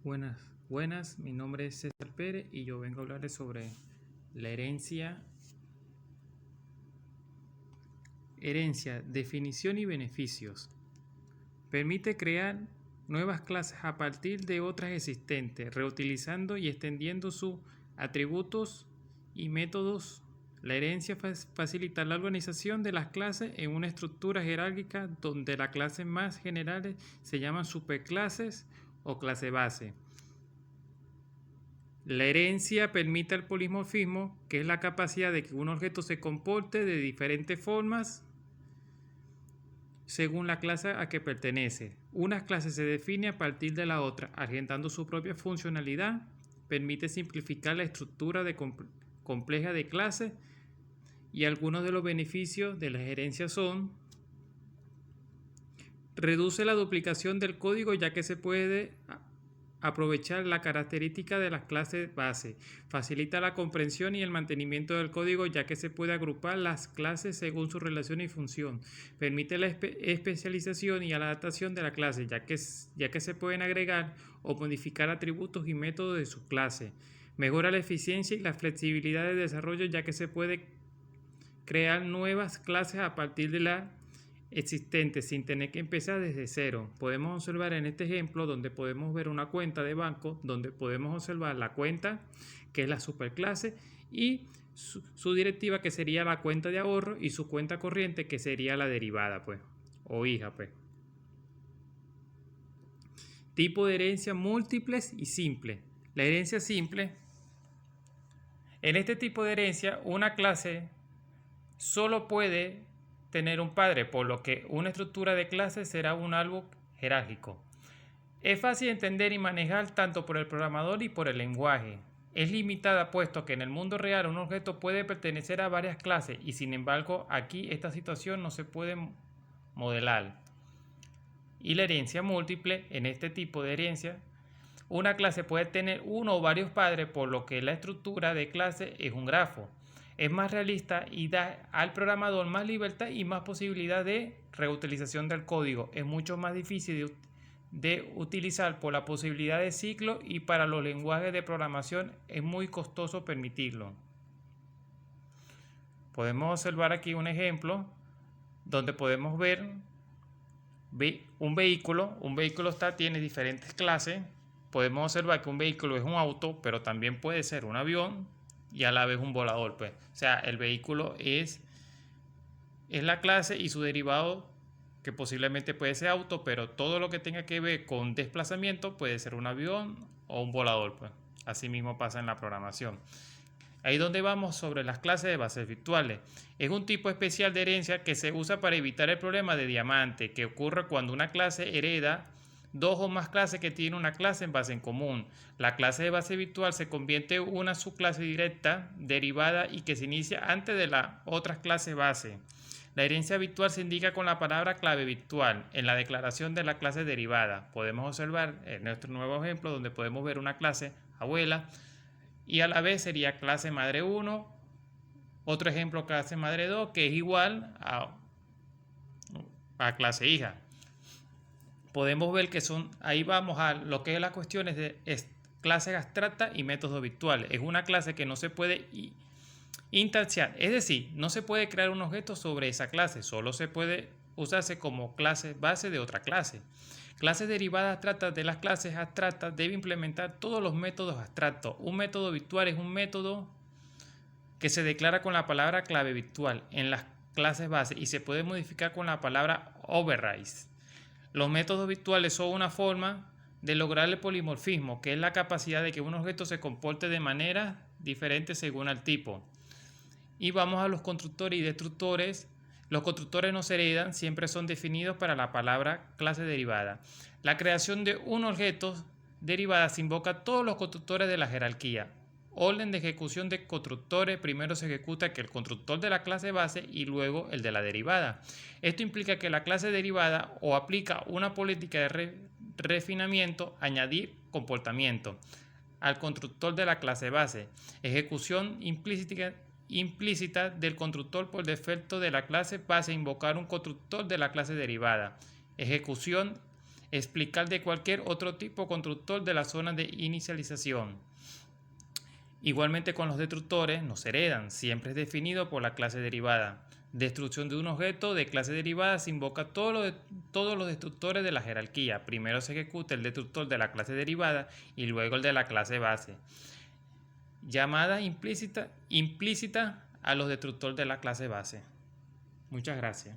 Buenas, mi nombre es César Pérez y yo vengo a hablarles sobre la herencia. Herencia, definición y beneficios. Permite crear nuevas clases a partir de otras existentes, reutilizando y extendiendo sus atributos y métodos. La herencia facilita la organización de las clases en una estructura jerárquica donde las clases más generales se llaman superclases o clase base. La herencia permite el polimorfismo, que es la capacidad de que un objeto se comporte de diferentes formas según la clase a que pertenece. Una clase se define a partir de la otra, agregando su propia funcionalidad. Permite simplificar la estructura compleja de clases, y algunos de los beneficios de las herencias son: reduce la duplicación del código, ya que se puede aprovechar la característica de las clases base. Facilita la comprensión y el mantenimiento del código, ya que se puede agrupar las clases según su relación y función. Permite la especialización y la adaptación de la clase, ya que se pueden agregar o modificar atributos y métodos de su clase. Mejora la eficiencia y la flexibilidad de desarrollo, ya que se puede crear nuevas clases a partir de la existentes sin tener que empezar desde cero. Podemos observar en este ejemplo donde podemos ver una cuenta de banco, donde podemos observar la cuenta, que es la superclase, y su directiva, que sería la cuenta de ahorro, y su cuenta corriente, que sería la derivada, pues, o hija, pues. Tipo de herencia: múltiples y simples. La herencia simple. En este tipo de herencia, una clase solo puede tener un padre, por lo que una estructura de clases será un árbol jerárquico. Es fácil de entender y manejar tanto por el programador y por el lenguaje. Es limitada, puesto que en el mundo real un objeto puede pertenecer a varias clases, y sin embargo aquí esta situación no se puede modelar. Y la herencia múltiple: en este tipo de herencia, una clase puede tener uno o varios padres, por lo que la estructura de clase es un grafo. Es más realista y da al programador más libertad y más posibilidad de reutilización del código. Es mucho más difícil de utilizar por la posibilidad de ciclo, y para los lenguajes de programación es muy costoso permitirlo. Podemos observar aquí un ejemplo donde podemos ver un vehículo. Un vehículo tiene diferentes clases. Podemos observar que un vehículo es un auto, pero también puede ser un avión y a la vez un volador, pues. O sea, el vehículo es la clase, y su derivado, que posiblemente puede ser auto, pero todo lo que tenga que ver con desplazamiento puede ser un avión o un volador, pues. Así mismo pasa en la programación. Ahí donde vamos sobre las clases de bases virtuales. Es un tipo especial de herencia que se usa para evitar el problema de diamante, que ocurre cuando una clase hereda dos o más clases que tienen una clase en base en común. La clase de base virtual se convierte en una subclase directa, derivada, y que se inicia antes de las otras clases base. La herencia virtual se indica con la palabra clave virtual en la declaración de la clase derivada. Podemos observar en nuestro nuevo ejemplo donde podemos ver una clase abuela, y a la vez sería clase madre 1, otro ejemplo clase madre 2, que es igual a clase hija. Podemos ver que ahí vamos a lo que es las cuestiones de clases abstractas y métodos virtuales. Es una clase que no se puede instanziar, es decir, no se puede crear un objeto sobre esa clase, solo se puede usarse como clase base de otra clase. Clases derivadas abstractas de las clases abstractas debe implementar todos los métodos abstractos. Un método virtual es un método que se declara con la palabra clave virtual en las clases base y se puede modificar con la palabra override. Los métodos virtuales son una forma de lograr el polimorfismo, que es la capacidad de que un objeto se comporte de manera diferente según el tipo. Y vamos a los constructores y destructores. Los constructores no se heredan, siempre son definidos para la palabra clase derivada. La creación de un objeto derivada se invoca a todos los constructores de la jerarquía. Orden de ejecución de constructores: primero se ejecuta el constructor de la clase base y luego el de la derivada. Esto implica que la clase derivada o aplica una política de refinamiento, añadir comportamiento al constructor de la clase base. Ejecución implícita del constructor por defecto de la clase base: invocar un constructor de la clase derivada. Ejecución explicar de cualquier otro tipo constructor de la zona de inicialización. Igualmente con los destructores no se heredan, siempre es definido por la clase derivada. Destrucción de un objeto de clase derivada se invoca todos los destructores de la jerarquía. Primero se ejecuta el destructor de la clase derivada y luego el de la clase base. Llamada implícita a los destructores de la clase base. Muchas gracias.